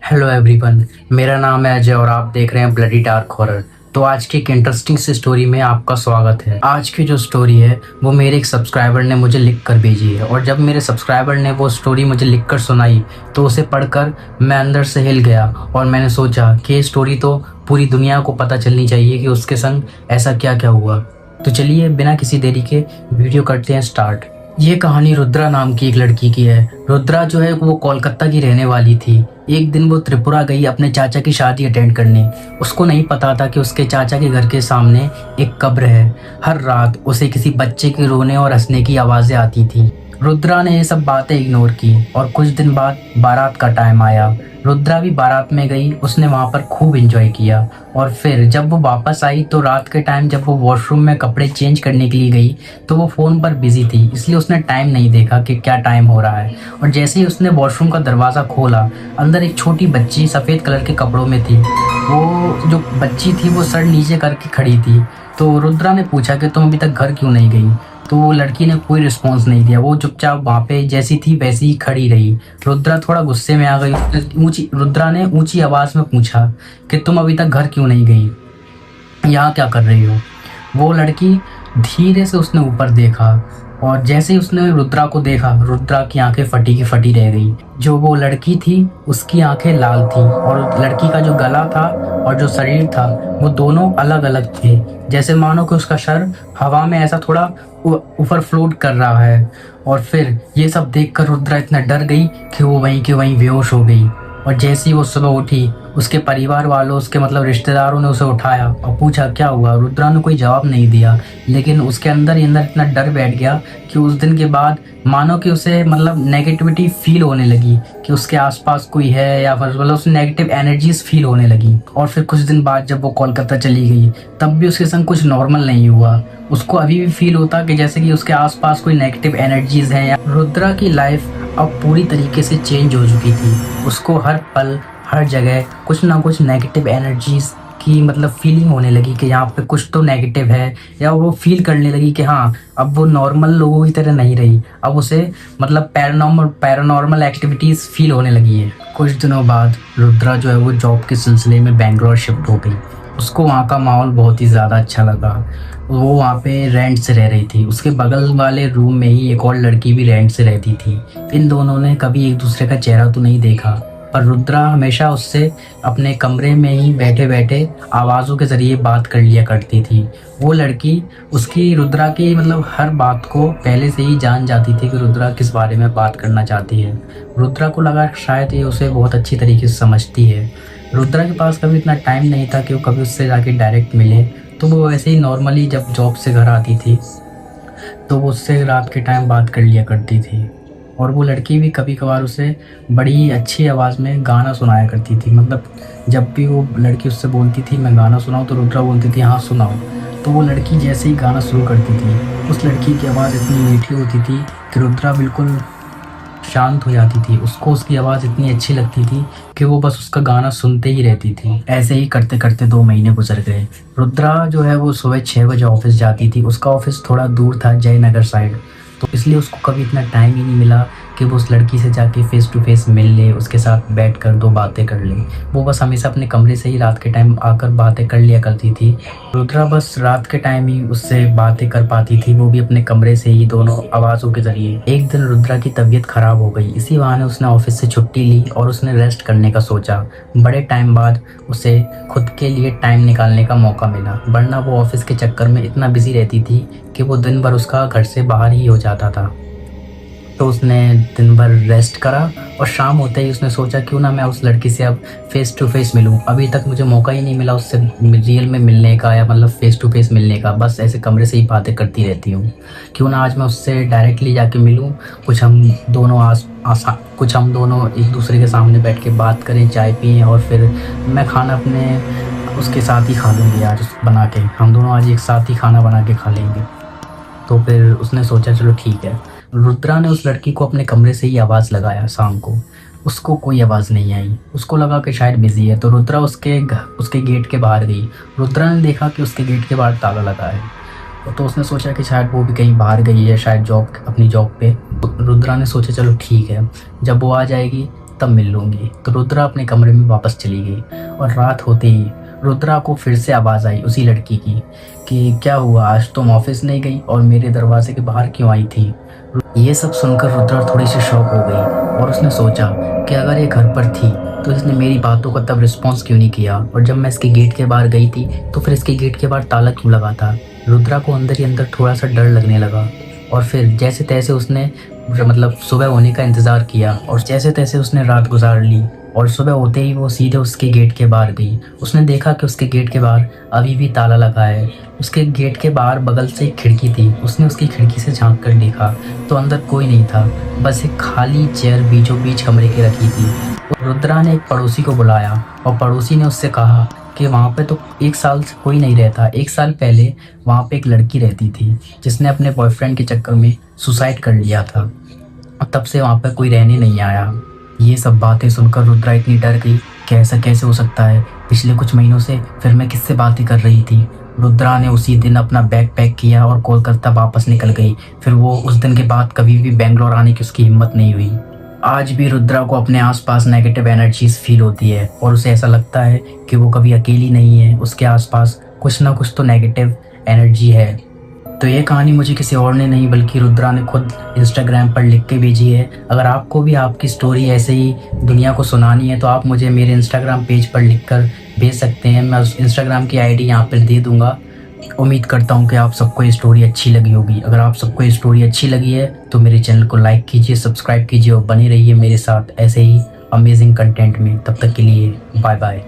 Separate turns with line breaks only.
Hello everyone, मेरा नाम है अजय और आप देख रहे हैं ब्लडी डार्क हॉरर। तो आज की एक इंटरेस्टिंग सी स्टोरी में आपका स्वागत है। आज की जो स्टोरी है वो मेरे एक सब्सक्राइबर ने मुझे लिख कर भेजी है और जब मेरे सब्सक्राइबर ने वो स्टोरी मुझे लिख कर सुनाई तो उसे पढ़कर मैं अंदर से हिल गया और मैंने सोचा कि ये स्टोरी तो पूरी दुनिया को पता चलनी चाहिए कि उसके संग ऐसा क्या क्या हुआ। तो चलिए बिना किसी देरी के वीडियो करते हैं स्टार्ट। ये कहानी रुद्रा नाम की एक लड़की की है। रुद्रा जो है वो कोलकाता की रहने वाली थी। एक दिन वो त्रिपुरा गई अपने चाचा की शादी अटेंड करने। उसको नहीं पता था कि उसके चाचा के घर के सामने एक कब्र है। हर रात उसे किसी बच्चे के रोने और हंसने की आवाज़ें आती थी। रुद्रा ने ये सब बातें इग्नोर की और कुछ दिन बाद बारात का टाइम आया। रुद्रा भी बारात में गई। उसने वहाँ पर खूब एंजॉय किया और फिर जब वो वापस आई तो रात के टाइम जब वो वॉशरूम में कपड़े चेंज करने के लिए गई तो वो फ़ोन पर बिजी थी, इसलिए उसने टाइम नहीं देखा कि क्या टाइम हो रहा है। और जैसे ही उसने वॉशरूम का दरवाज़ा खोला, अंदर एक छोटी बच्ची सफ़ेद कलर के कपड़ों में थी। वो जो बच्ची थी वो सर नीचे करके खड़ी थी। तो रुद्रा ने पूछा कि तुम अभी तक घर क्यों नहीं गई। तो वो लड़की ने कोई रिस्पॉन्स नहीं दिया। वो चुपचाप वहाँ पे जैसी थी वैसी ही खड़ी रही। रुद्रा थोड़ा गुस्से में आ गई। रुद्रा ने ऊंची आवाज़ में पूछा कि तुम अभी तक घर क्यों नहीं गई, यहाँ क्या कर रही हो। वो लड़की धीरे से उसने ऊपर देखा और जैसे ही उसने रुद्रा को देखा, रुद्रा की आंखें फटी की फटी रह गई। जो वो लड़की थी उसकी आंखें लाल थी और लड़की का जो गला था और जो शरीर था वो दोनों अलग अलग थे, जैसे मानो कि उसका सर हवा में ऐसा थोड़ा ऊपर फ्लोट कर रहा है। और फिर ये सब देखकर रुद्रा इतना डर गई कि वो वहीं के वहीं बेहोश हो गई। और जैसे ही वो सुबह उठी, उसके परिवार वालों, उसके मतलब रिश्तेदारों ने उसे उठाया और पूछा क्या हुआ। रुद्रा ने कोई जवाब नहीं दिया, लेकिन उसके अंदर ही अंदर इतना डर बैठ गया कि उस दिन के बाद मानो कि उसे मतलब नेगेटिविटी फील होने लगी कि उसके आसपास कोई है या फिर मतलब उसे नेगेटिव एनर्जीज फील होने लगी। और फिर कुछ दिन बाद जब वो कोलकाता चली गई तब भी उसके संग कुछ नॉर्मल नहीं हुआ। उसको अभी भी फील होता कि जैसे कि उसके आसपास कोई नेगेटिव एनर्जीज हैं। रुद्रा की लाइफ अब पूरी तरीके से चेंज हो चुकी थी। उसको हर पल हर जगह कुछ ना कुछ नेगेटिव एनर्जीज की मतलब फीलिंग होने लगी कि यहाँ पे कुछ तो नेगेटिव है, या वो फील करने लगी कि हाँ अब वो नॉर्मल लोगों की तरह नहीं रही। अब उसे मतलब पैरानॉर्मल एक्टिविटीज़ फील होने लगी है। कुछ दिनों बाद रुद्रा जो है वो जॉब के सिलसिले में बेंगलोर शिफ्ट हो गई। उसको वहाँ का माहौल बहुत ही ज़्यादा अच्छा लगा। वो वहाँ पे रेंट से रह रही थी। उसके बगल वाले रूम में ही एक और लड़की भी रेंट से रहती थी। इन दोनों ने कभी एक दूसरे का चेहरा तो नहीं देखा, पर रुद्रा हमेशा उससे अपने कमरे में ही बैठे बैठे आवाज़ों के ज़रिए बात कर लिया करती थी। वो लड़की उसकी रुद्रा की मतलब हर बात को पहले से ही जान जाती थी कि रुद्रा किस बारे में बात करना चाहती है। रुद्रा को लगा शायद ये उसे बहुत अच्छी तरीके से समझती है। रुद्रा के पास कभी इतना टाइम नहीं था कि वो कभी उससे जाके डायरेक्ट मिले, तो वो वैसे ही नॉर्मली जब जॉब से घर आती थी तो वो उससे रात के टाइम बात कर लिया करती थी। और वो लड़की भी कभी कभार उसे बड़ी अच्छी आवाज़ में गाना सुनाया करती थी। मतलब जब भी वो लड़की उससे बोलती थी मैं गाना सुनाऊँ, तो रुद्रा बोलती थी हाँ सुनाओ। तो वो लड़की जैसे ही गाना शुरू करती थी, उस लड़की की आवाज़ इतनी मीठी होती थी कि रुद्रा बिल्कुल शांत हो जाती थी। उसको उसकी आवाज़ इतनी अच्छी लगती थी कि वो बस उसका गाना सुनते ही रहती थी। ऐसे ही करते करते 2 महीने गुजर गए। रुद्रा जो है वो सुबह 6 बजे ऑफिस जाती थी। उसका ऑफिस थोड़ा दूर था, जयनगर साइड, तो इसलिए उसको कभी इतना टाइम ही नहीं मिला कि वो उस लड़की से जाके फेस टू फेस मिल ले, उसके साथ बैठकर 2 बातें कर ले। वो बस हमेशा अपने कमरे से ही रात के टाइम आकर बातें कर लिया करती थी। रुद्रा बस रात के टाइम ही उससे बातें कर पाती थी, वो भी अपने कमरे से ही, दोनों आवाज़ों के ज़रिए। एक दिन रुद्रा की तबीयत ख़राब हो गई। इसी बहाने उसने ऑफिस से छुट्टी ली और उसने रेस्ट करने का सोचा। बड़े टाइम बाद उसे खुद के लिए टाइम निकालने का मौका मिला, वरना वो ऑफिस के चक्कर में इतना बिजी रहती थी कि वो दिन भर उसका घर से बाहर ही हो जाता था। तो उसने दिन भर रेस्ट करा और शाम होते ही उसने सोचा क्यों ना मैं उस लड़की से अब फेस टू फेस मिलूं। अभी तक मुझे मौका ही नहीं मिला उससे रियल में मिलने का, या मतलब फेस टू फेस मिलने का। बस ऐसे कमरे से ही बातें करती रहती हूँ। क्यों ना आज मैं उससे डायरेक्टली जाके मिलूँ, कुछ हम दोनों एक दूसरे के सामने बैठ के बात करें, चाय पिएँ, और फिर मैं खाना अपने उसके साथ ही खा लूँगी आज बना के। हम दोनों आज एक साथ ही खाना बना के खा लेंगे। तो फिर उसने सोचा चलो ठीक है। रुद्रा ने उस लड़की को अपने कमरे से ही आवाज़ लगाया शाम को। उसको कोई आवाज़ नहीं आई। उसको लगा कि शायद बिजी है, तो रुद्रा उसके गेट के बाहर गई। रुद्रा ने देखा कि उसके गेट के बाहर ताला लगा है, तो उसने सोचा कि शायद वो भी कहीं बाहर गई है, शायद अपनी जॉब पे। रुद्रा ने सोचा चलो ठीक है, जब वो आ जाएगी तब मिल लूँगी। तो रुद्रा अपने कमरे में वापस चली गई और रात होते ही रुद्रा को फिर से आवाज़ आई उसी लड़की की कि क्या हुआ, आज तुम ऑफिस नहीं गई और मेरे दरवाजे के बाहर क्यों आई थी। ये सब सुनकर रुद्रा थोड़ी सी शॉक हो गई और उसने सोचा कि अगर ये घर पर थी तो इसने मेरी बातों का तब रिस्पॉन्स क्यों नहीं किया, और जब मैं इसके गेट के बाहर गई थी तो फिर इसके गेट के बाहर ताला क्यों लगा था। रुद्रा को अंदर ही अंदर थोड़ा सा डर लगने लगा और फिर जैसे तैसे उसने मतलब सुबह होने का इंतज़ार किया और जैसे तैसे उसने रात गुजार ली और सुबह होते ही वो सीधे उसके गेट के बाहर गई। उसने देखा कि उसके गेट के बाहर अभी भी ताला लगा है। उसके गेट के बाहर बगल से एक खिड़की थी। उसने उसकी खिड़की से झांक कर देखा तो अंदर कोई नहीं था, बस एक खाली चेयर बीचों बीच कमरे के रखी थी। रुद्रा ने एक पड़ोसी को बुलाया और पड़ोसी ने उससे कहा कि वहाँ पे तो 1 साल से कोई नहीं रहता। 1 साल पहले वहाँ पे एक लड़की रहती थी जिसने अपने बॉयफ्रेंड के चक्कर में सुसाइड कर लिया था और तब से वहाँ पे कोई रहने नहीं आया। ये सब बातें सुनकर रुद्रा इतनी डर गई कि ऐसा कैसे हो सकता है, पिछले कुछ महीनों से फिर मैं किससे बातें कर रही थी। रुद्रा ने उसी दिन अपना बैग पैक किया और कोलकाता वापस निकल गई। फिर वो उस दिन के बाद कभी भी बेंगलोर आने की उसकी हिम्मत नहीं हुई। आज भी रुद्रा को अपने आसपास नेगेटिव एनर्जीज फील होती है और उसे ऐसा लगता है कि वो कभी अकेली नहीं है, उसके आसपास कुछ ना कुछ तो नेगेटिव एनर्जी है। तो ये कहानी मुझे किसी और ने नहीं बल्कि रुद्रा ने खुद इंस्टाग्राम पर लिख के भेजी है। अगर आपको भी आपकी स्टोरी ऐसे ही दुनिया को सुनानी है तो आप मुझे मेरे इंस्टाग्राम पेज पर लिखकर भेज सकते हैं। मैं उस इंस्टाग्राम की आईडी यहाँ पर दे दूँगा। उम्मीद करता हूँ कि आप सबको ये स्टोरी अच्छी लगी होगी। अगर आप सबको ये स्टोरी अच्छी लगी है तो मेरे चैनल को लाइक कीजिए, सब्सक्राइब कीजिए और बने रहिए मेरे साथ ऐसे ही अमेजिंग कंटेंट में। तब तक के लिए बाय बाय।